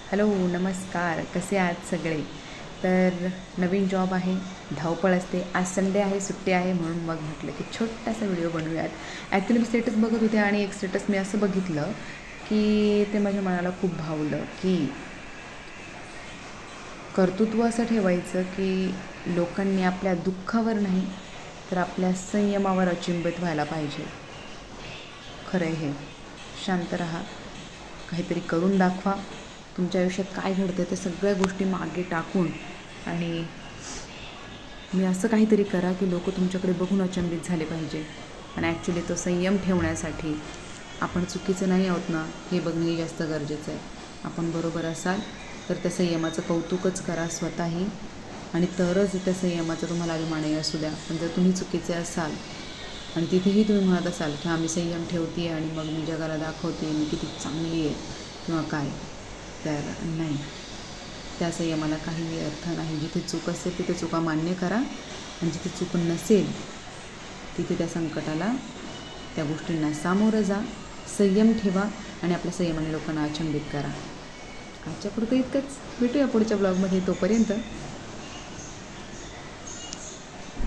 Hello नमस्कार, कसे आहात सगळे. तर नवीन जॉब आहे, धावपळ असते. आज संडे आहे, सुट्टी आहे, म्हणून मग म्हटलं की छोटासा व्हिडिओ बनवूयात. ॲक्च्युली मी स्टेटस बघत होते आणि एक स्टेटस मी असं बघितलं की ते माझ्या मनाला खूप भावलं की कर्तृत्व असं ठेवायचं की लोकांनी आपल्या दुःखावर नाही तर आपल्या संयमावर अचिंबित व्हायला पाहिजे. खरं आहे हे. शांत राहा, काहीतरी करून दाखवा. तुमच्या आयुष्यात काय घडतं ते सगळ्या गोष्टी मागे टाकून आणि मी असं काहीतरी करा की लोक तुमच्याकडे बघून अचंबित झाले पाहिजे. आणि ॲक्च्युली तो संयम ठेवण्यासाठी आपण चुकीचं नाही आहोत ना हे बघणंही जास्त गरजेचं आहे. आपण बरोबर असाल तर त्या संयमाचं कौतुकच करा स्वतःही, आणि तरच त्या संयमाचा तुम्हाला अभिमानही असू द्या. पण जर तुम्ही चुकीचे असाल आणि तिथेही तुम्ही म्हणत असाल की आम्ही संयम ठेवते आणि मग मी जगाला दाखवते मी किती चांगली आहे किंवा काय, तर नाही, त्या संयमाला काहीही अर्थ नाही. जिथे चूक असेल तिथे चुका मान्य करा, आणि जिथे चूक नसेल तिथे त्या संकटाला, त्या गोष्टींना सामोरं जा, संयम ठेवा आणि आपल्या संयमाने लोकांना अचंबित करा. आजच्या पुरतं इतकंच. भेटूया पुढच्या ब्लॉगमध्ये. तोपर्यंत